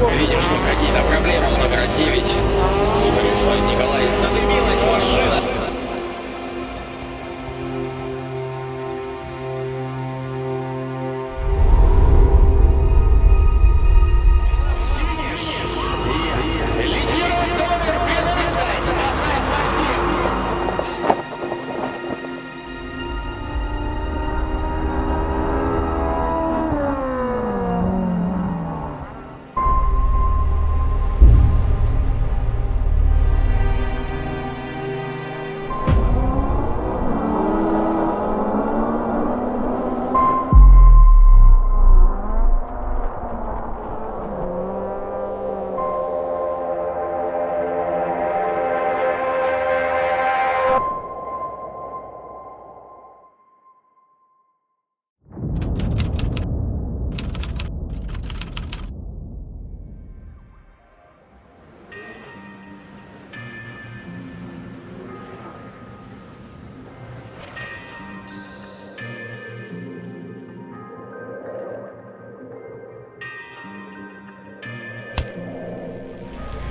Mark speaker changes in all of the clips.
Speaker 1: Видим, что какие-то проблемы у номера 9. Суперфой Николай, задымилась машина. Лидирует номер 12. Назад Максим.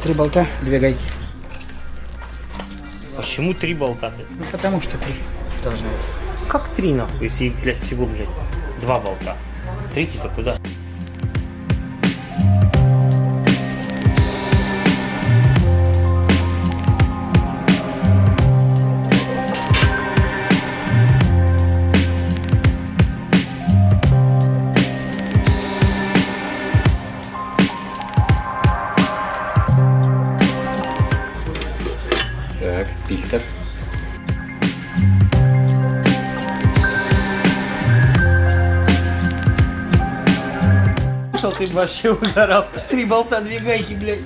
Speaker 2: Три болта, две гайки.
Speaker 3: Почему 3 болта?
Speaker 2: Ну потому что три должно быть.
Speaker 3: Как 3 нахуй, если, блядь, всего, блядь, 2 болта? Третий-то куда?
Speaker 1: Так, фильтр.
Speaker 3: Слышал, ты вообще угорал. 3 болта, 2 гайки, блядь.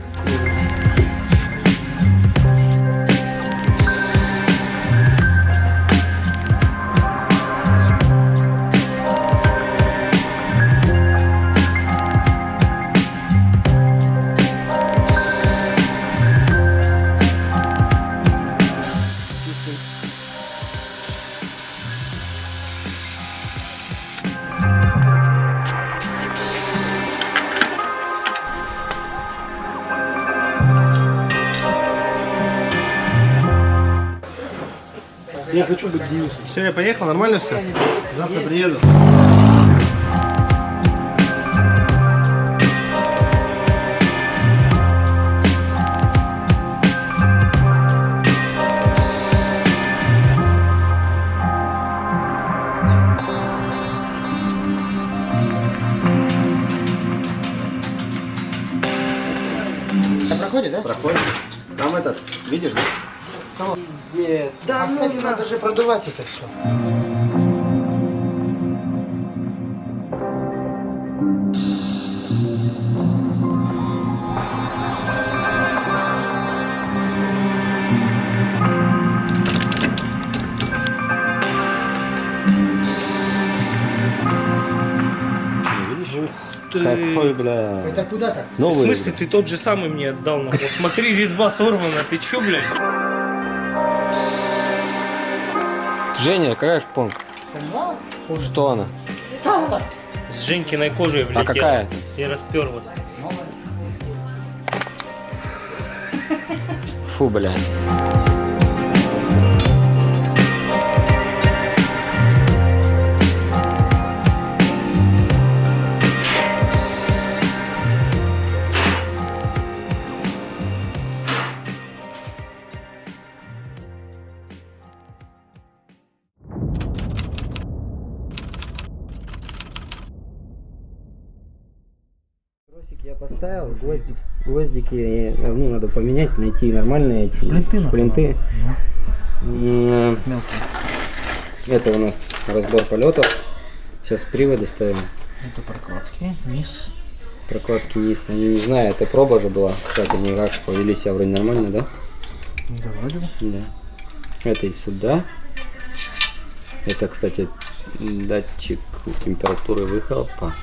Speaker 4: Я хочу быть Денисом. Все, я поехал, нормально все? Завтра приеду.
Speaker 2: Это проходит, да?
Speaker 1: Проходит. Там этот, видишь, да?
Speaker 2: Пиздец. Да, кстати, надо же продувать это все.
Speaker 5: Какой, бля.
Speaker 2: Это куда так?
Speaker 3: В
Speaker 5: Новый.
Speaker 3: смысле, ты тот же самый мне отдал, нахуй? Смотри, резьба сорвана, ты чё, блядь?
Speaker 5: Женя, какая шпон?
Speaker 2: Поняла?
Speaker 5: Что она?
Speaker 2: А, вот так.
Speaker 3: С Женькиной кожей влетела.
Speaker 5: какая?
Speaker 3: И расперлась.
Speaker 5: Фу, бля. Тросик я поставил, гвоздики, ну, надо поменять, найти нормальные шплинты. Это у нас разбор полетов. Сейчас приводы ставим.
Speaker 3: Это прокладки, низ.
Speaker 5: Прокладки низ. Я не знаю, это проба же была. Кстати, они как повели себя вроде нормально, да?
Speaker 3: Да, вроде бы.
Speaker 5: Да. Это и сюда. Это, кстати, датчик температуры выхлопа.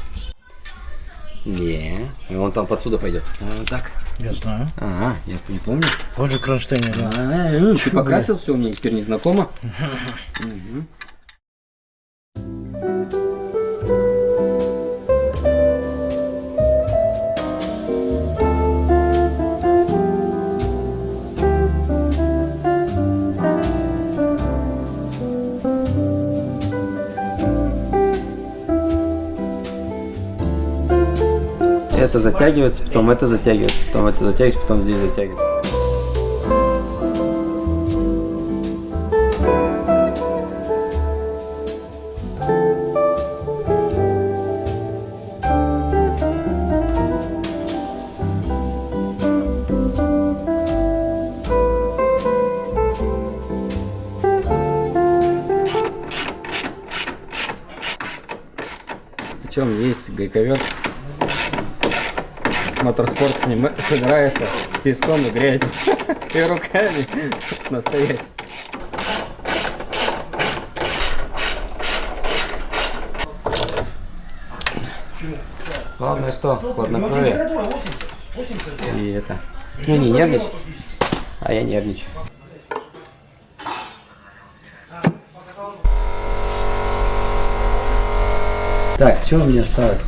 Speaker 5: Не, он там подсюда пойдет. Так.
Speaker 3: Я знаю.
Speaker 5: Ага, я не помню.
Speaker 3: Вот же кронштейн, да.
Speaker 5: Ты покрасил все, мне теперь не знакомо. Мгм. это затягивается, потом это затягивается, потом это затягивается, потом здесь затягивается. Причем есть гайковер. Моторспорт собирается песком и грязью. И руками настоящий. Главное что? Хладнокровие. И это. Ну не нервничать. А я нервничаю. Так, что у меня осталось?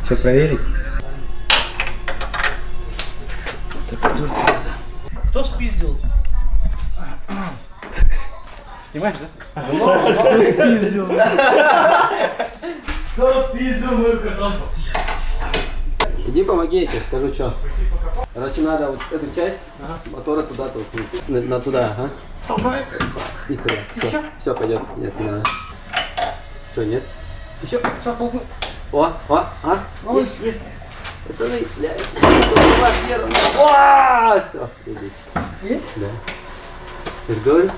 Speaker 5: Что проверить?
Speaker 3: Кто спиздил? Снимаешь, да?
Speaker 2: Кто спиздил мою коробку?
Speaker 5: Иди помоги, я тебе скажу что. Короче, надо вот эту часть мотора туда толкнуть. На туда, ага. И туда. Все пойдет. Нет, не надо. Что, нет? Еще, сейчас толкну. О, есть. Пацаны, блядь. О, все, иди.
Speaker 2: Есть?
Speaker 5: Да. Ты говорю?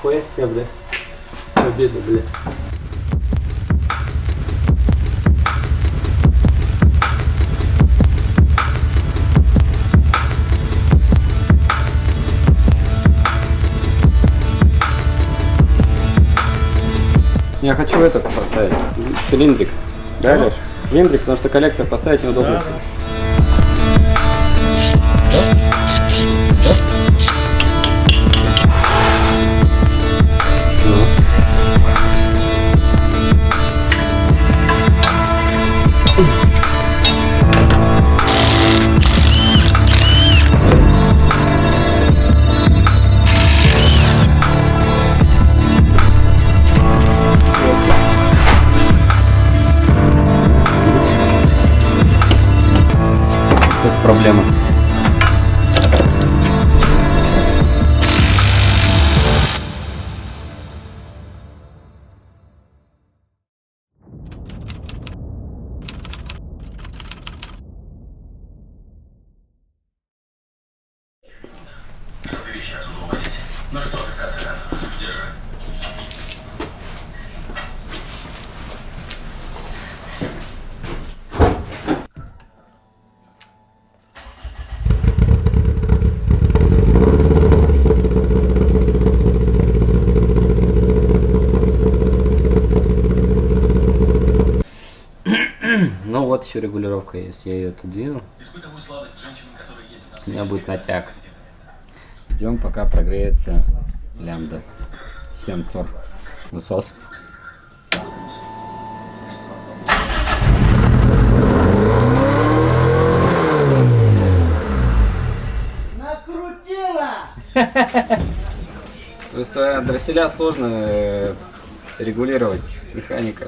Speaker 5: Хуя себе, бля. Победа, бля. Я хочу этот поставить, цилиндрик. Да, Леш? Цилиндрик, потому что коллектор поставить неудобно. Проблема.
Speaker 1: Ну что, оказывается, держи.
Speaker 5: Ну вот еще регулировка есть. Я ее отодвину.
Speaker 1: Испытываю сладость женщин, которые ездят на
Speaker 5: У меня будет натяг. Ждем, пока прогреется лямбда. Сенсор. Насос.
Speaker 2: Накрутила!
Speaker 5: Просто дросселя сложно регулировать, механика.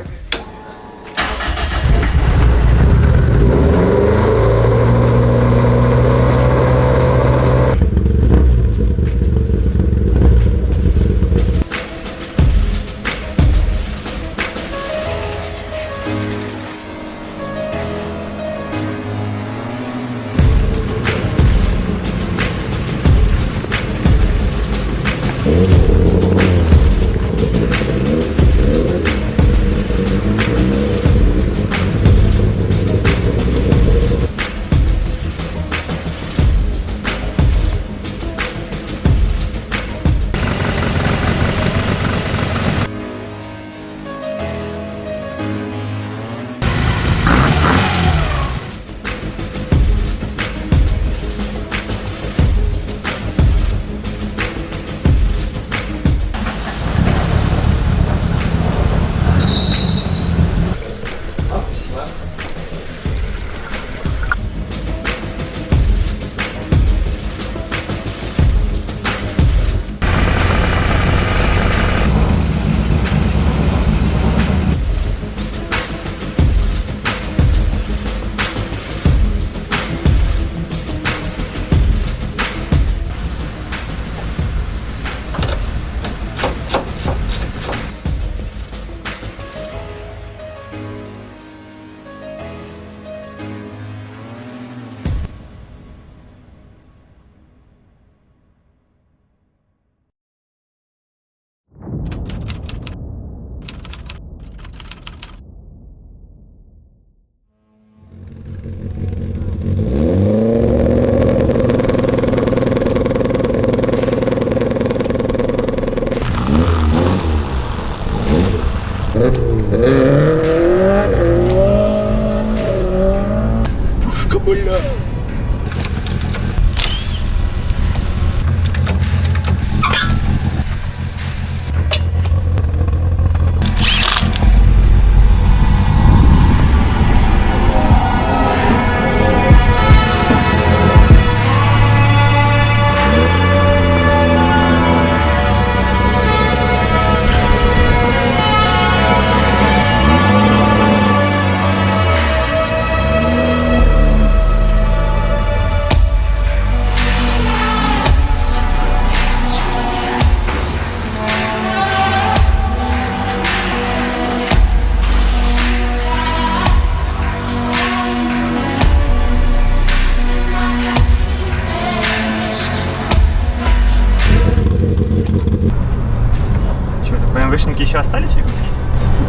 Speaker 3: остались в Якутске?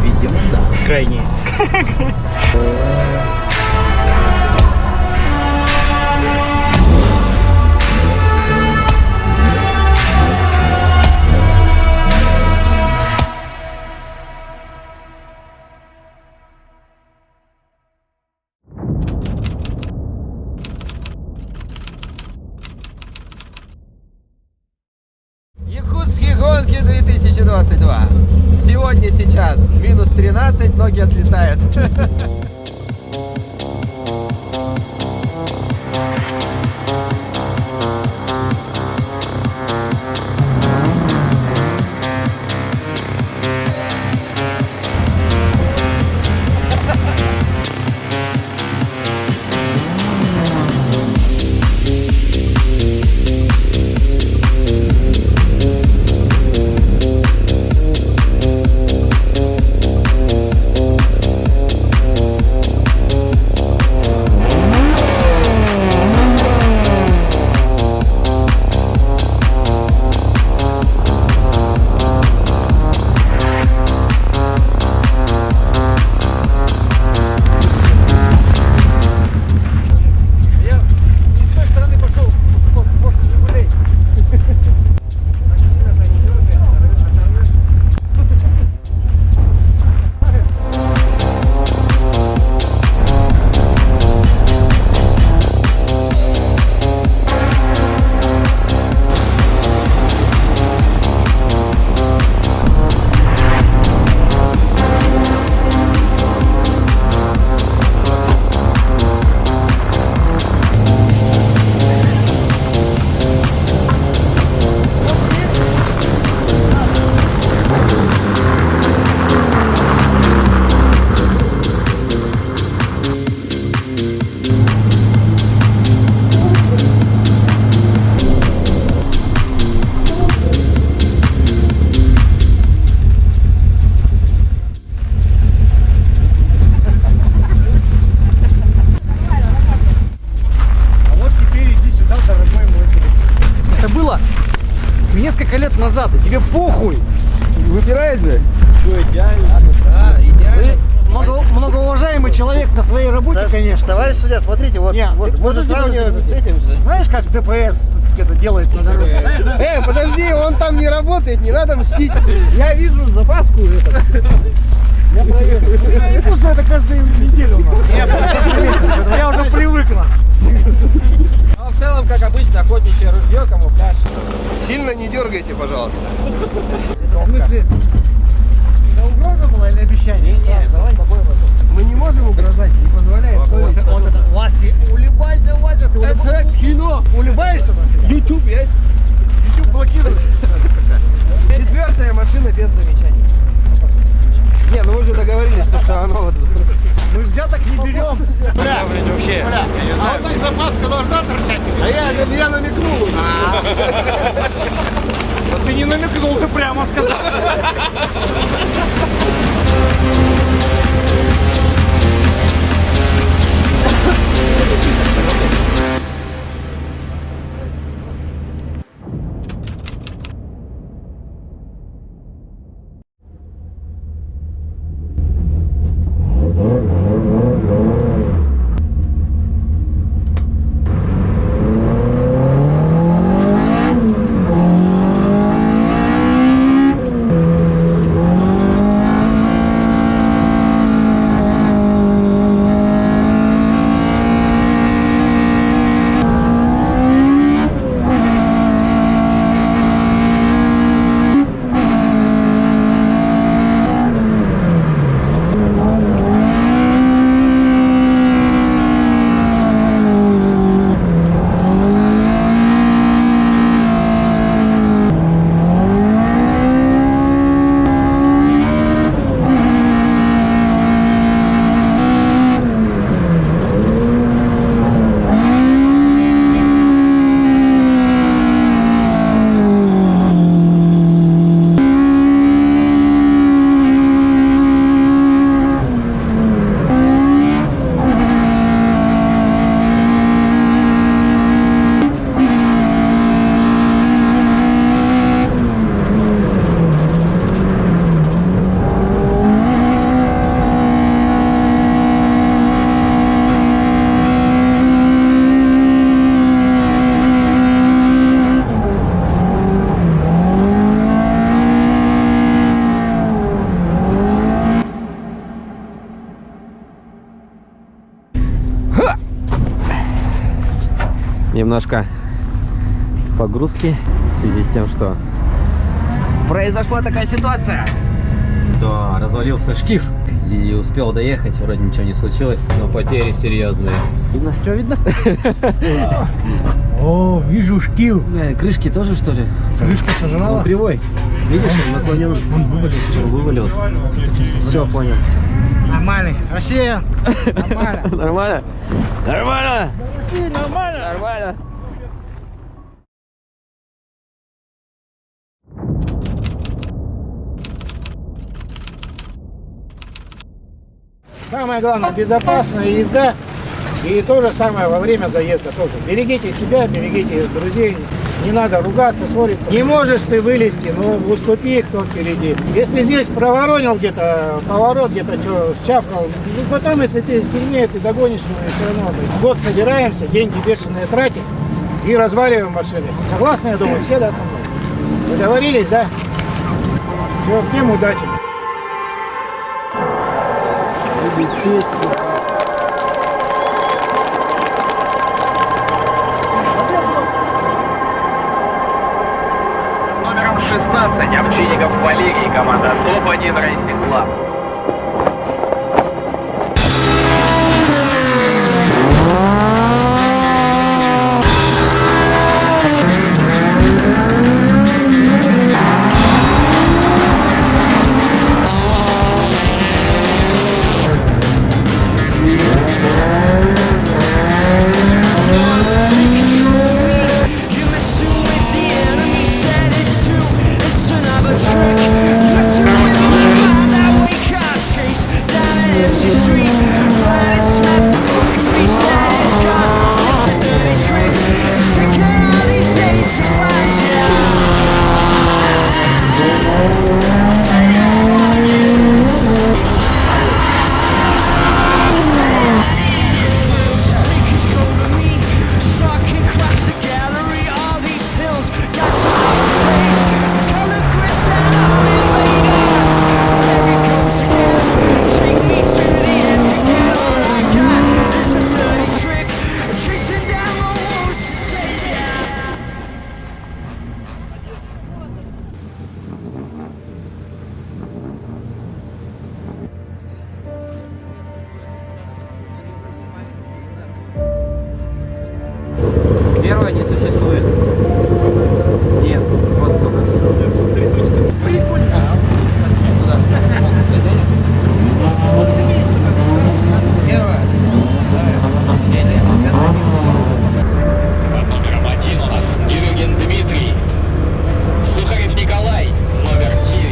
Speaker 2: Видимо, да.
Speaker 3: Крайние.
Speaker 5: Якутские гонки 2022. Сегодня, сейчас, минус 13, ноги отлетают.
Speaker 2: Это было несколько лет назад, и тебе похуй. Выбирай же.
Speaker 4: Что, идеально? Да, идеально.
Speaker 2: Многоуважаемый человек на своей работе, конечно.
Speaker 4: Товарищ судья, смотрите, вот,
Speaker 2: Нет,
Speaker 4: вот
Speaker 2: ты-
Speaker 4: можно
Speaker 2: подожди,
Speaker 4: сравнивать
Speaker 2: подожди.
Speaker 4: с этим же.
Speaker 2: Знаешь, как ДПС это делает на дороге?
Speaker 4: Подожди, он там не работает, не надо мстить.
Speaker 2: Я вижу запаску. Я проверю. Я не буду за это каждую неделю. Я уже привык.
Speaker 5: Ну, в целом, как обычно, охотничье ружье, камуфляж.
Speaker 4: Сильно не дергайте, пожалуйста.
Speaker 2: В смысле? Это угроза была или обещание? Мы не можем угрожать, не позволяет.
Speaker 3: Вася,
Speaker 2: Улыбайся, Вася, ты это кино. Улыбаешься? YouTube есть? YouTube блокирует.
Speaker 4: 4-я машина без замечаний. Не, ну мы же договорились, что оно вот...
Speaker 2: Мы взяток не берем.
Speaker 4: Вообще.
Speaker 2: А так запаска должна торчать?
Speaker 4: А я намекнул.
Speaker 2: Ты не намекнул, ты прямо сказал.
Speaker 5: немножко погрузки в связи с тем, что произошла такая ситуация. То развалился шкив и успел доехать, вроде ничего не случилось, но потери серьезные. Видно?
Speaker 2: Что видно? О, вижу шкив.
Speaker 5: Крышки тоже, что ли?
Speaker 2: Крышка сожрала.
Speaker 5: Он кривой. Видишь, он наклонен.
Speaker 2: Он вывалился.
Speaker 5: Он вывалился. Все, понял.
Speaker 2: Нормальный. Россия. Нормально.
Speaker 5: Нормально? Нормально?
Speaker 2: Россия, нормально.
Speaker 5: Нормально.
Speaker 2: Самое главное, безопасная езда. И то же самое во время заезда тоже. Берегите себя, берегите друзей. Не надо ругаться, ссориться. Не можешь ты вылезти, но уступи, кто впереди. Если здесь проворонил где-то, поворот где-то что, счавкал, ну, потом, если ты сильнее, ты догонишь его, и все равно. Год собираемся, деньги бешеные тратим и разваливаем машины. Согласны, я думаю, все, да, со мной? Договорились, да? Все, всем удачи.
Speaker 1: Номером 16 Овчинников Валерий, команда ТОП-1 Racing Club.
Speaker 5: Первого не существует. Нет, вот только.
Speaker 1: Под номером 1 у нас Дерюгин Дмитрий. Сухарев Николай, номер 9.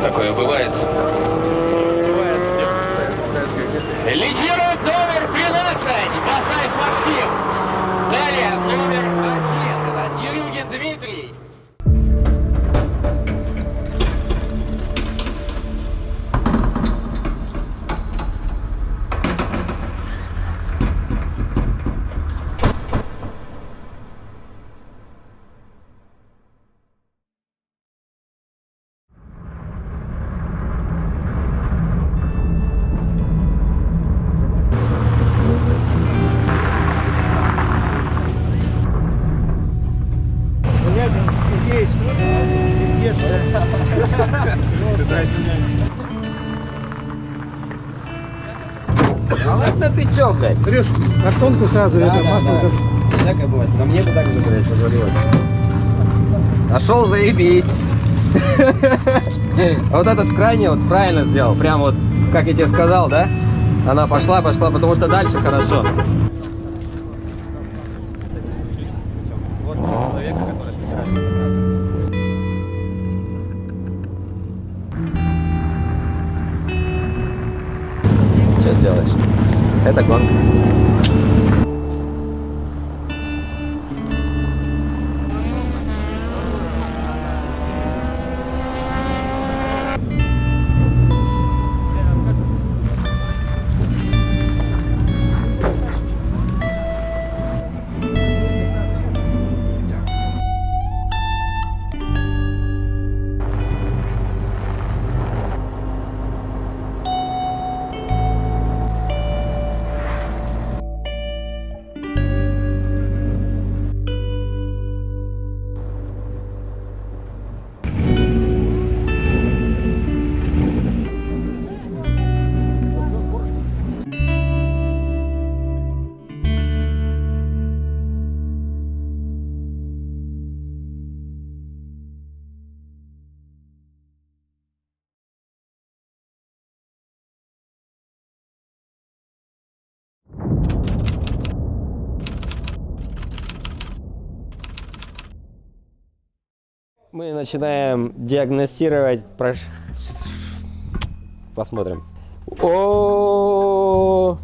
Speaker 1: Такое бывает. Лидирует номер 13 Басаев Максим. Далее номер 1. Это Дерюгин
Speaker 5: Да ты чё, блядь?
Speaker 2: Берешь картонку сразу, это масло.
Speaker 5: Всякое бывает. На мне бы так же, блядь, развалилось. Нашел, заебись. А вот этот крайне вот правильно сделал. Прям вот, как я тебе сказал, да? Она пошла, потому что дальше хорошо. Вот человека, который собирает. Что сделаешь? Это гонка. Мы начинаем диагностировать. Посмотрим. О,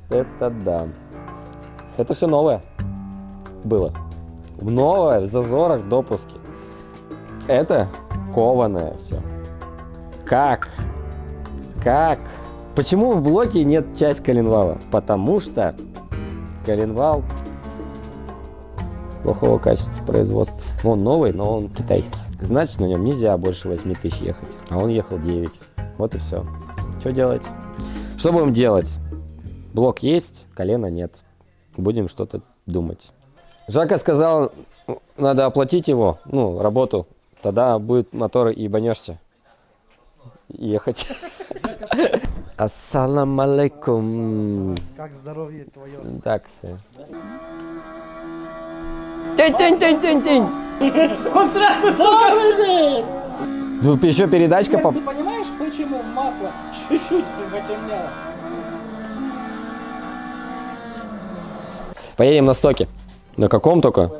Speaker 5: это да. Это все новое было. Новое в зазорах в допуске. Это кованое все. Как? Почему в блоке нет часть коленвала? Потому что коленвал плохого качества производства. Он новый, но он китайский. Значит, на нем нельзя больше 8 тысяч ехать. А он ехал 9. Вот и все. Что делать? Что будем делать? Блок есть, колена нет. Будем что-то думать. Жака сказал, надо оплатить его, работу. Тогда будет мотор и ебанешься. Ехать. Ассаламу алейкум.
Speaker 4: Как здоровье твое?
Speaker 5: Так все. Тень.
Speaker 2: Он сразу добрый.
Speaker 5: Ну, еще передачка.
Speaker 2: Ты понимаешь, почему масло чуть-чуть потемнело?
Speaker 5: Поедем на стоке. На каком только?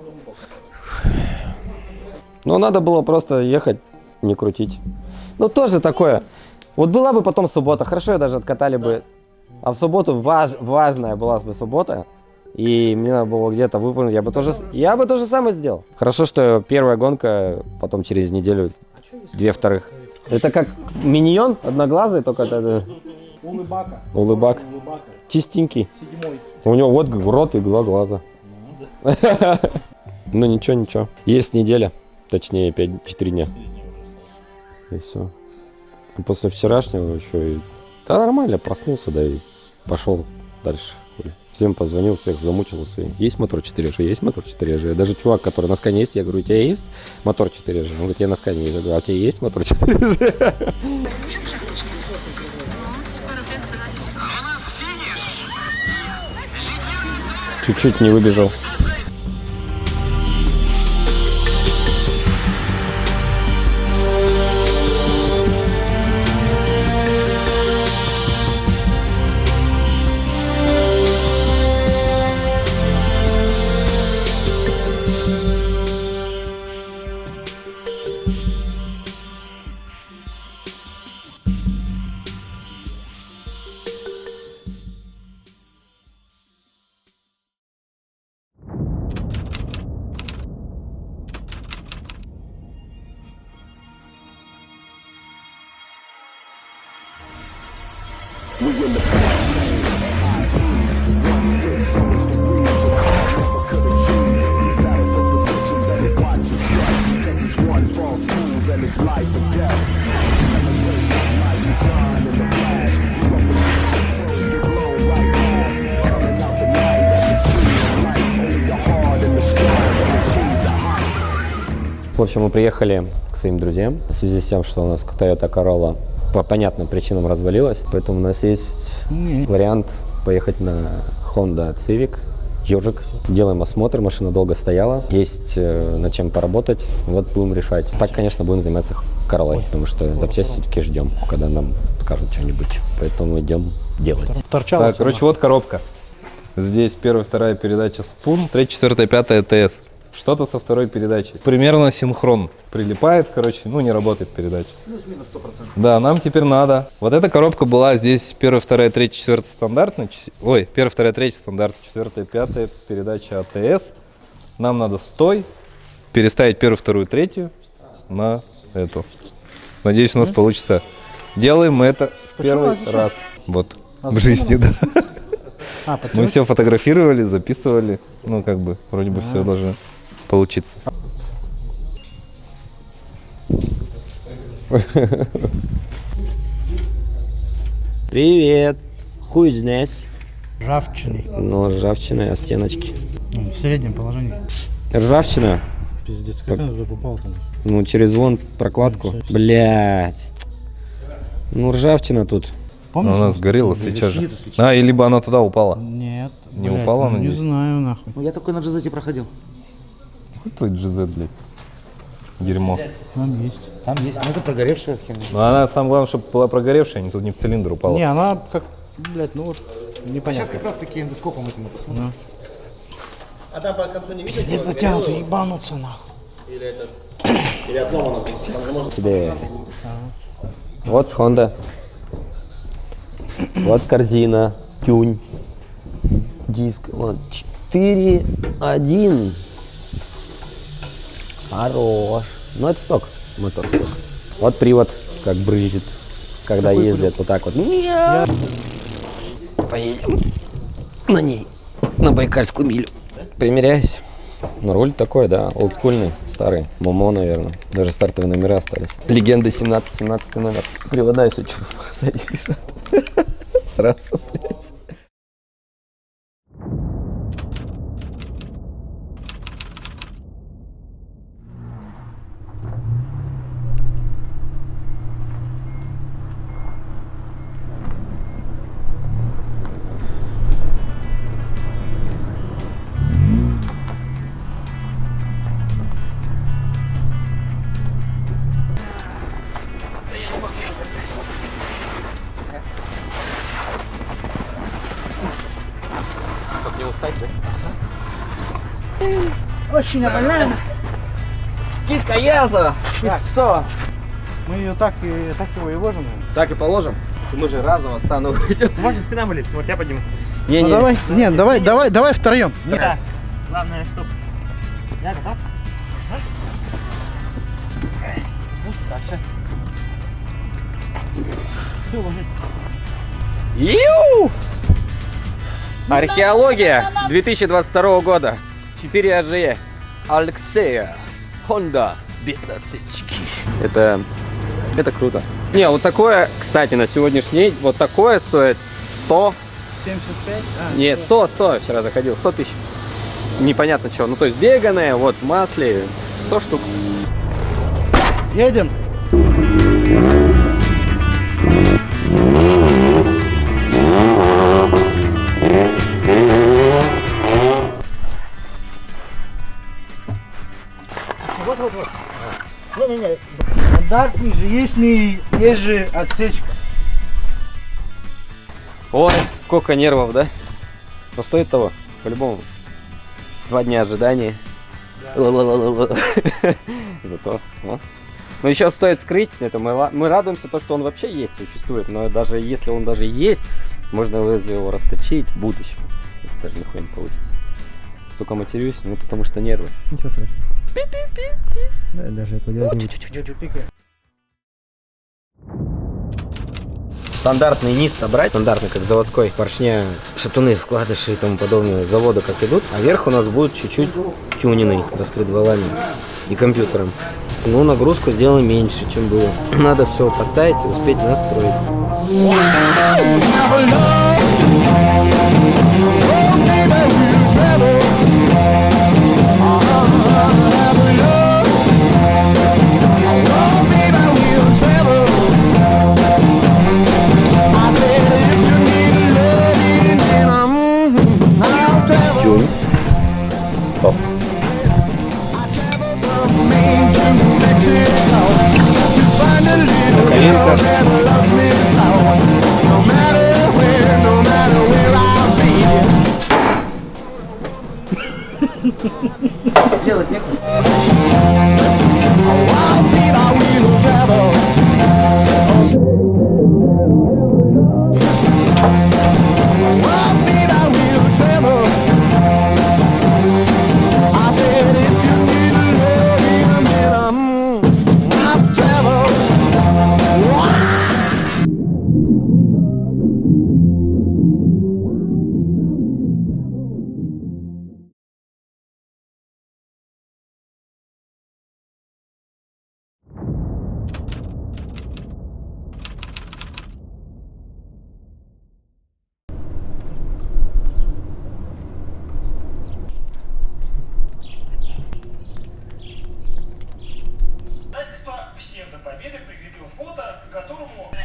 Speaker 5: Но надо было просто ехать, не крутить. Ну, тоже такое. Вот была бы потом суббота, хорошо, я даже откатали бы. А в субботу важная была бы суббота. И мне надо было где-то выполнить, я бы то же самое сделал. Хорошо, что первая гонка, потом через неделю 2 вторых. Это как миньон, одноглазый, только это... Улыбак. Чистенький.
Speaker 2: 7-й.
Speaker 5: У него вот рот и 2 глаза. Ну ничего. Есть неделя, точнее 4 дня. И все. После вчерашнего еще и... Да нормально, проснулся, да и пошел дальше. Всем позвонил, всех замучился. Есть мотор 4G? Есть мотор 4G? Даже чувак, который на скане есть, я говорю, у тебя есть мотор 4G? Он говорит, я на скане есть. Я говорю, а у тебя есть мотор 4G? Чуть-чуть не выбежал. В общем, мы приехали к своим друзьям в связи с тем, что у нас Toyota Corolla по понятным причинам развалилась. Поэтому у нас есть вариант поехать на Honda Civic. Ежик. Делаем осмотр, машина долго стояла, есть над чем поработать, вот будем решать. Так, конечно, будем заниматься Corolla, потому что запчасти все-таки ждем, когда нам скажут что-нибудь, поэтому идем делать.
Speaker 6: Так, короче, вот коробка. Здесь первая, вторая передача спун, третья, четвертая, пятая ТС. Что-то со второй передачей. Примерно синхрон. Прилипает, короче, ну не работает передача. Плюс-минус 100%. Да, нам теперь надо. Вот эта коробка была здесь первая, вторая, третья, четвертая стандартная. Ой, первая, вторая, третья стандарт, четвертая, пятая передача АТС. Нам надо стой переставить первую, вторую, третью на эту. Надеюсь, у нас получится. Делаем мы это в первый раз. Вот. В жизни, да. Мы все фотографировали, записывали. Ну, как бы, вроде бы все должно получиться.
Speaker 5: Привет! Who is this?
Speaker 2: Ржавчиной.
Speaker 5: Ну, ржавчина, а стеночки?
Speaker 2: В среднем положении.
Speaker 5: Ржавчина?
Speaker 2: Пиздец, как она туда попала там?
Speaker 5: Ну, через вон прокладку. Блять. Ну, ржавчина тут.
Speaker 6: Но она сгорела, свеча же. А, и либо она туда упала.
Speaker 2: Нет.
Speaker 6: Не упала,
Speaker 2: Не
Speaker 6: надеюсь?
Speaker 2: знаю, нахуй.
Speaker 7: Ну я такой на GZ проходил.
Speaker 6: Какой твой GZ, блядь? Дерьмо.
Speaker 2: Там есть.
Speaker 7: Там есть, ну это прогоревшая херня.
Speaker 6: Но она, самое главное, чтобы была прогоревшая, не тут не в цилиндр упала.
Speaker 2: Не, она как, блядь, ну вот,
Speaker 7: Сейчас
Speaker 2: непонятно.
Speaker 7: как раз таки эндоскопом этим и посмотрим.
Speaker 4: А там по концу не видно?
Speaker 2: Пиздец затянутый, ебануться нахуй.
Speaker 4: Или отломано? Там же можно...
Speaker 5: Тебе. Вот Honda. Вот корзина. Тюнь. Диск. Вот. 4.1. Хорош. Ну это сток. Мотор сток. Вот привод, как брызжет, когда ездят вот так вот. Поедем на ней, на Байкальскую милю. Примеряюсь. Ну, руль такой, да, олдскульный, старый. Момо, наверное. Даже стартовые номера остались. Легенда 17 номер. Привода еще чуть сзади лежат. Сразу, блядь.
Speaker 2: Очень обольно.
Speaker 5: Скидка Яза. Все.
Speaker 2: Мы ее так его и ложим.
Speaker 5: Так и положим. Мы же разово стану идем.
Speaker 3: Может, спина болит, может, я подниму.
Speaker 5: Не,
Speaker 2: Ну давай, нет, давай втроем.
Speaker 3: Да. Главное, чтоб... Я готов?
Speaker 5: Ю! Археология 2022 года. 4 AG. Алексея. Honda. Без отсечки. Это круто. Не, вот такое, кстати, на сегодняшний день, вот такое стоит 100.
Speaker 2: 75?
Speaker 5: Нет, 100, вчера заходил, 100 тысяч. Непонятно что. Ну, то есть беганое, вот, в масле, 100 штук.
Speaker 2: Едем. Вот. Не. Стандартный же есть же отсечка.
Speaker 5: Ой, сколько нервов, да? Но стоит того, по-любому. 2 дня ожидания. Зато. Но еще стоит скрыть это. Мы радуемся, то, что он вообще есть, существует. Но даже если он даже есть, можно его расточить в будущем. Если даже нихуя не получится. Столько матерюсь, ну потому что нервы.
Speaker 7: Ничего страшного. Да, даже этого делать не буду.
Speaker 5: Стандартный низ собрать, стандартный, как заводской, поршня, шатуны, вкладыши и тому подобное, завода как идут, а верх у нас будет чуть-чуть тюненный, распредвалами и компьютером. Ну, нагрузку сделаем меньше, чем было. Надо все поставить и успеть настроить.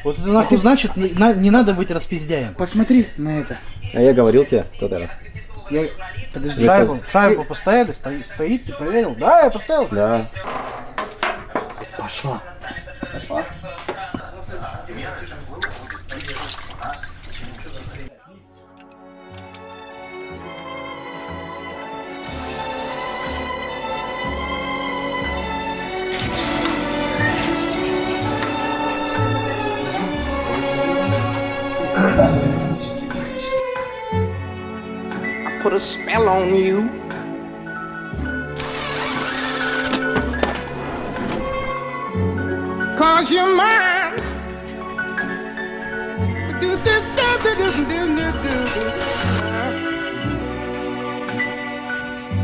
Speaker 8: Вот это нахуй значит, не надо быть распиздяем.
Speaker 2: Посмотри на это.
Speaker 6: А я говорил тебе тот раз.
Speaker 2: Я... Подожди.
Speaker 8: Шайбу поставили, стоит, ты проверил? Да, я поставил.
Speaker 6: Да.
Speaker 8: Пошла.
Speaker 9: Put a spell on you. Cause you're mine.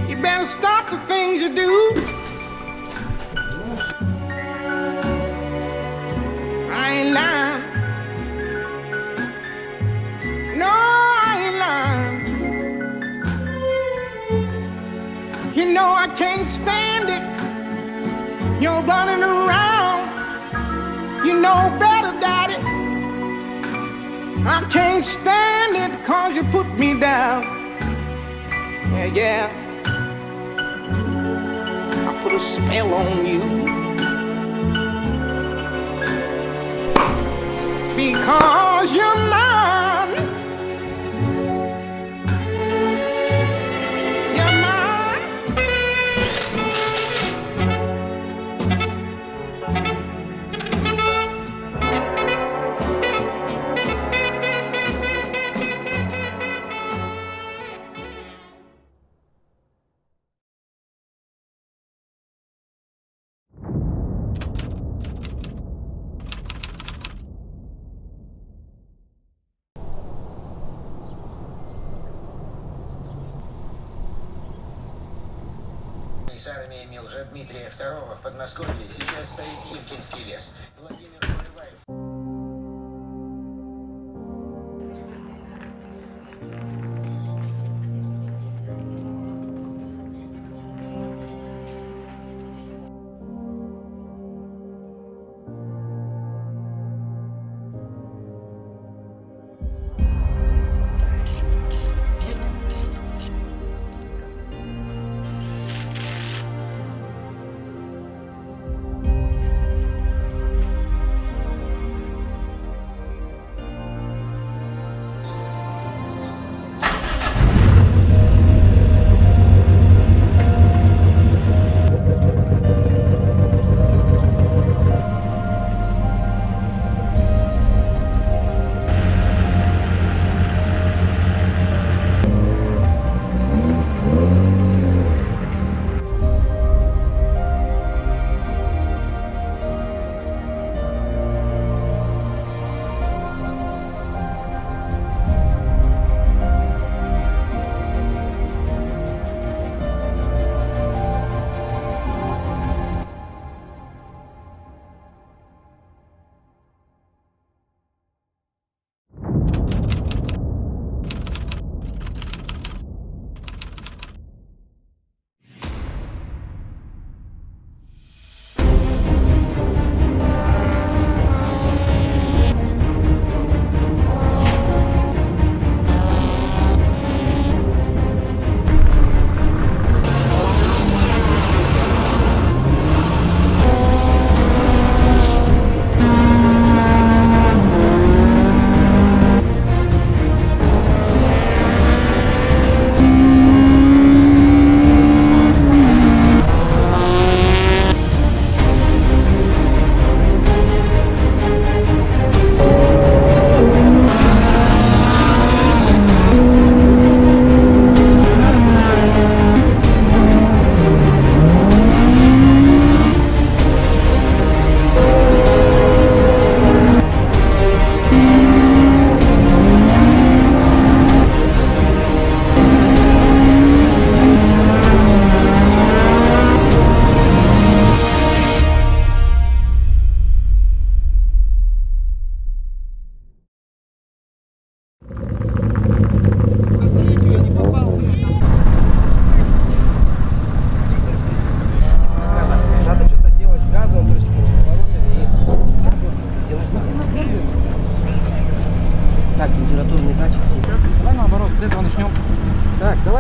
Speaker 9: You better stop the things you do. I ain't lying. No, I ain't lying. You know I can't stand it. You're running around. You know better, Daddy. I can't stand it 'cause you put me down. Yeah, yeah. I put a spell on you. Because you're mine. You're mine.
Speaker 10: С армиями Лжедмитрия II в Подмосковье сейчас стоит Химкинский лес. Владимир Поливаев.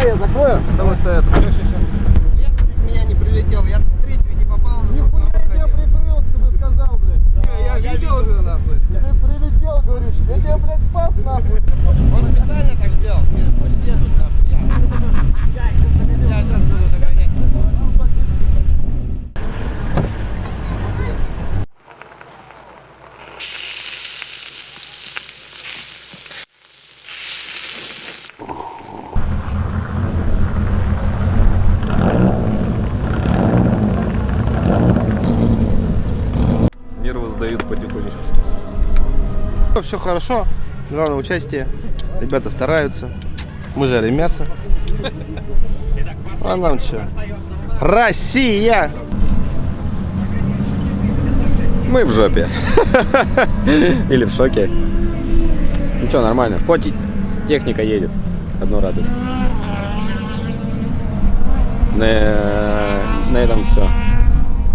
Speaker 4: я закрою? Потому что это... Меня не прилетел, я третью не попал. Нихуя я тебя прикрыл, ты бы сказал, блядь. Я видел уже, нахуй. Ты прилетел, говоришь, я тебя, блядь, спас, нахуй. Он специально так сделал. Почти тут, нахуй. Я сейчас буду догонять.
Speaker 6: Нервы сдают потихонечку.
Speaker 4: Все хорошо. Главное участие. Ребята стараются. Мы жарим мясо. А нам что? Россия!
Speaker 5: Мы в жопе. Или в шоке. Ничего, нормально. Хоть и техника едет. Одно радует. На этом все.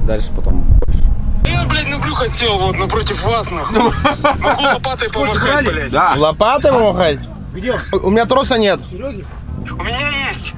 Speaker 5: Дальше потом больше.
Speaker 9: Я, блядь, на брюхо сел вот напротив вас, нахуй. Могу лопатой помахать, блядь.
Speaker 4: Да. Лопатой помахать?
Speaker 2: Где?
Speaker 4: У меня троса нет.
Speaker 2: Сереги?
Speaker 9: У меня есть.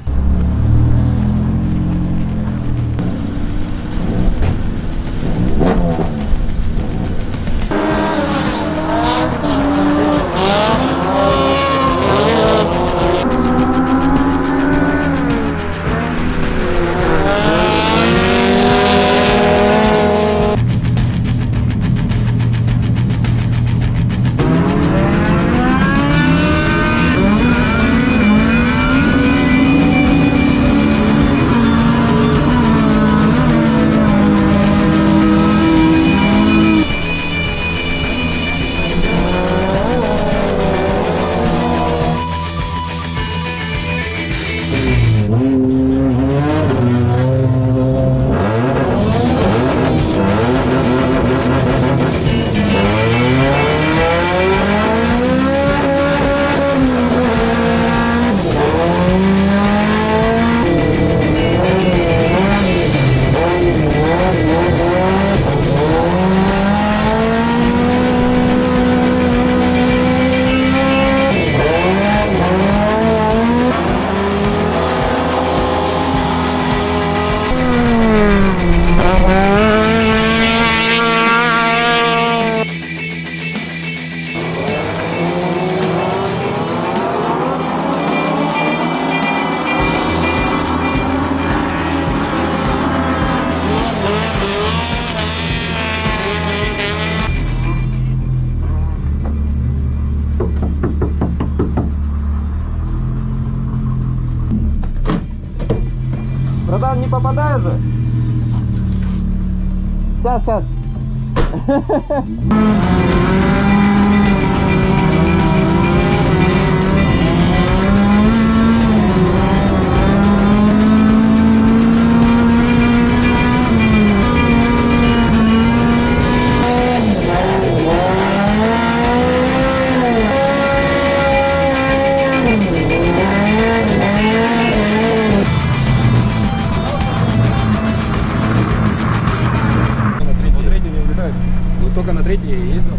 Speaker 5: Братан, не попадаю же? Сейчас. Только на третий я ездил.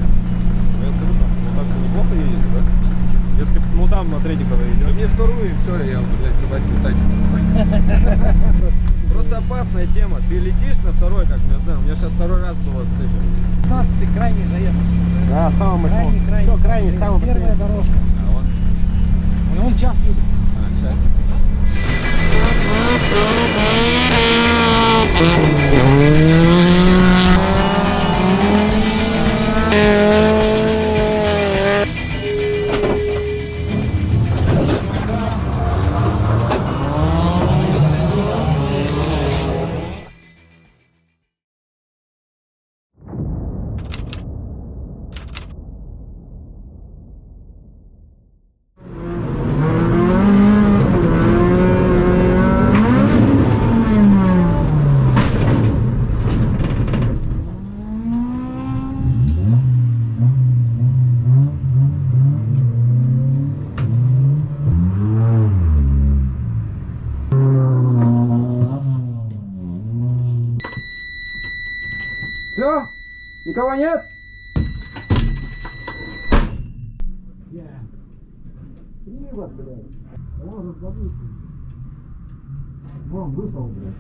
Speaker 6: Я скажу, там, так неплохо едет, да? Если, ну там на третий когда идет.
Speaker 5: Мне вторую и все, я, блядь, тачку. Просто опасная тема. Ты летишь на второй, как я знаю. У меня сейчас второй раз было с этим.
Speaker 2: 15-й крайний заезд.
Speaker 4: Да, самый
Speaker 2: Крайний.
Speaker 4: Все, крайний, самый
Speaker 2: Первая дорожка.
Speaker 5: А он?
Speaker 2: Он час едет.
Speaker 5: Сейчас. Все? Никого нет?
Speaker 2: Вон выпал, блядь.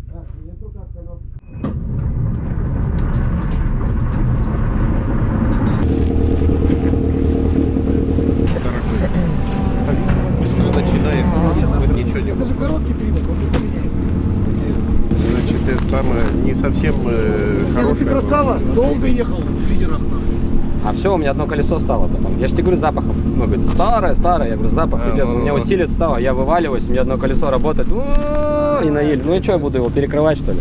Speaker 2: Так, я только открыл.
Speaker 4: Быстро начинаешь, ничего не
Speaker 2: Это же короткий привод, он не поменяется.
Speaker 4: Значит, это самое не совсем хорошее.
Speaker 2: Ты красава, долго ехал в лидерах.
Speaker 5: А все, у меня одно колесо стало потом. Я же тебе говорю, запахом. Ну, говорит, старое. Я говорю, запах идет. У меня усилит стало, я вываливаюсь, у меня одно колесо работает. И на еле. Ну и что, я буду его перекрывать, что ли?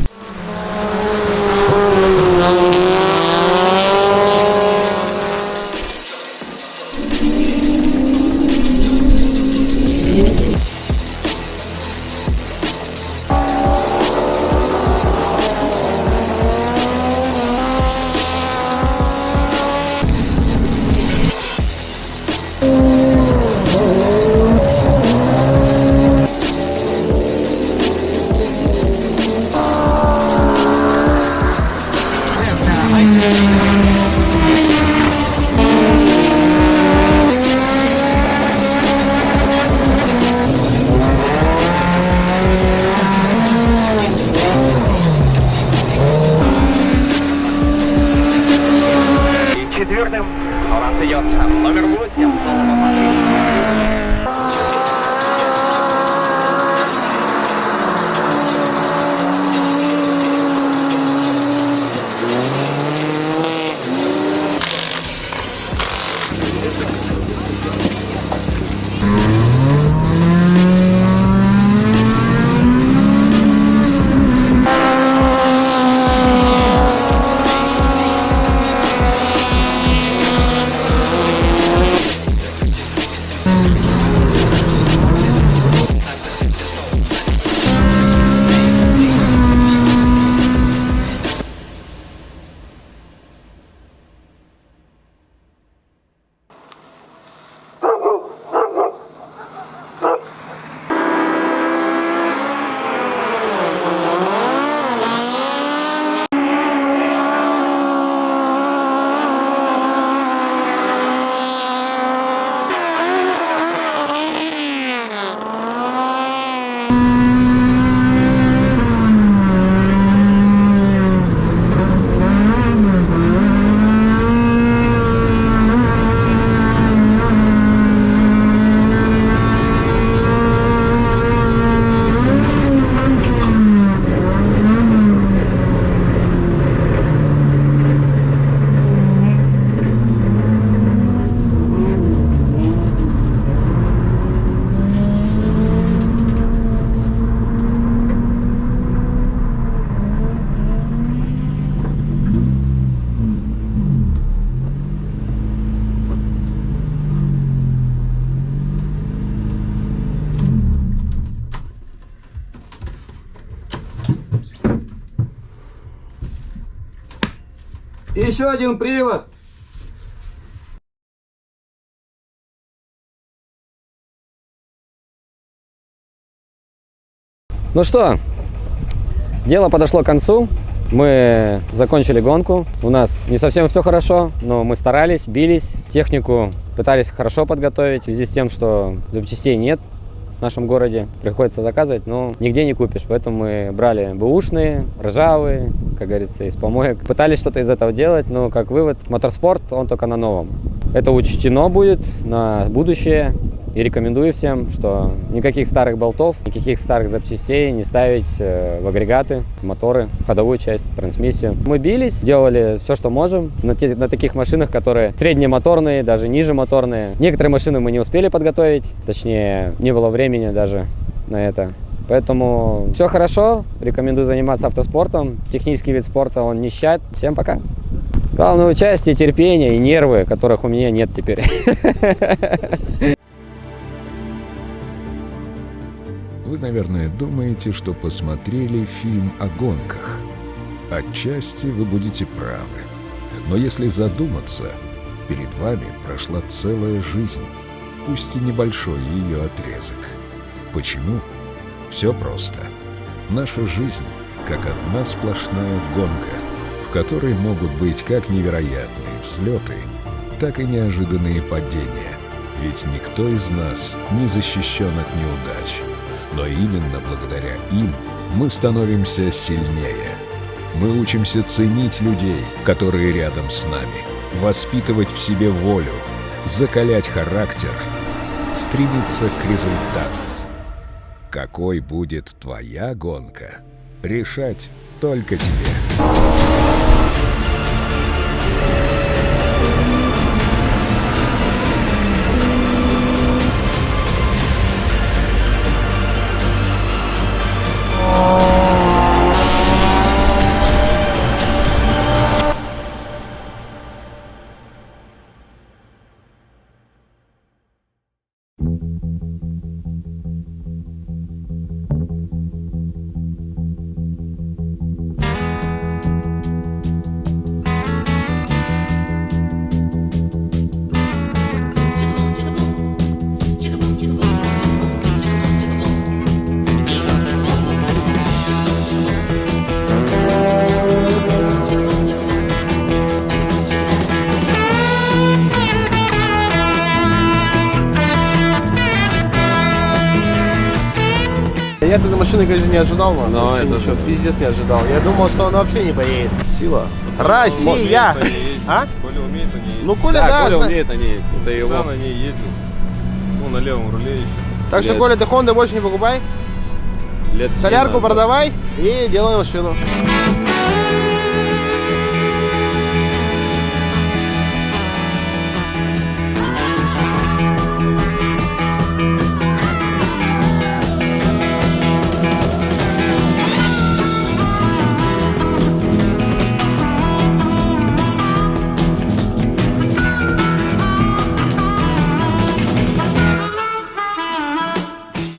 Speaker 1: Четвертым у нас идет номер 8 Соломон.
Speaker 5: Еще один привод. Ну что, дело подошло к концу. Мы закончили гонку. У нас не совсем все хорошо, но мы старались, бились. Технику пытались хорошо подготовить в связи с тем, что запчастей нет в нашем городе. Приходится заказывать, но нигде не купишь. Поэтому мы брали бэушные, ржавые, как говорится, из помоек. Пытались что-то из этого делать, но как вывод, моторспорт, он только на новом. Это учтено будет на будущее. И рекомендую всем, что никаких старых болтов, никаких старых запчастей не ставить в агрегаты, моторы, ходовую часть, трансмиссию. Мы бились, делали все, что можем на таких машинах, которые среднемоторные, даже ниже моторные. Некоторые машины мы не успели подготовить, точнее, не было времени даже на это. Поэтому все хорошо, рекомендую заниматься автоспортом. Технический вид спорта, он не щадит. Всем пока. Главное участие, терпение и нервы, которых у меня нет теперь.
Speaker 11: Вы, наверное, думаете, что посмотрели фильм о гонках. Отчасти вы будете правы. Но если задуматься, перед вами прошла целая жизнь, пусть и небольшой ее отрезок. Почему? Все просто. Наша жизнь как одна сплошная гонка, в которой могут быть как невероятные взлеты, так и неожиданные падения. Ведь никто из нас не защищен от неудач. Но именно благодаря им мы становимся сильнее. Мы учимся ценить людей, которые рядом с нами, воспитывать в себе волю, закалять характер, стремиться к результату. Какой будет твоя гонка, решать только тебе.
Speaker 4: Я этой машины, конечно, не ожидал, man. Но это ничего, пиздец не ожидал. Я думал, что он вообще не поедет. Сила. Россия! А?
Speaker 6: Коля умеет, а не ездит.
Speaker 4: Ну, Коля, да.
Speaker 6: Коля умеет, а не ездит. Это его. Да, на ней ездил. Ну, на левом руле еще.
Speaker 4: Так что, Коля, ты Хонды больше не покупай. Солярку продавай и делай машину.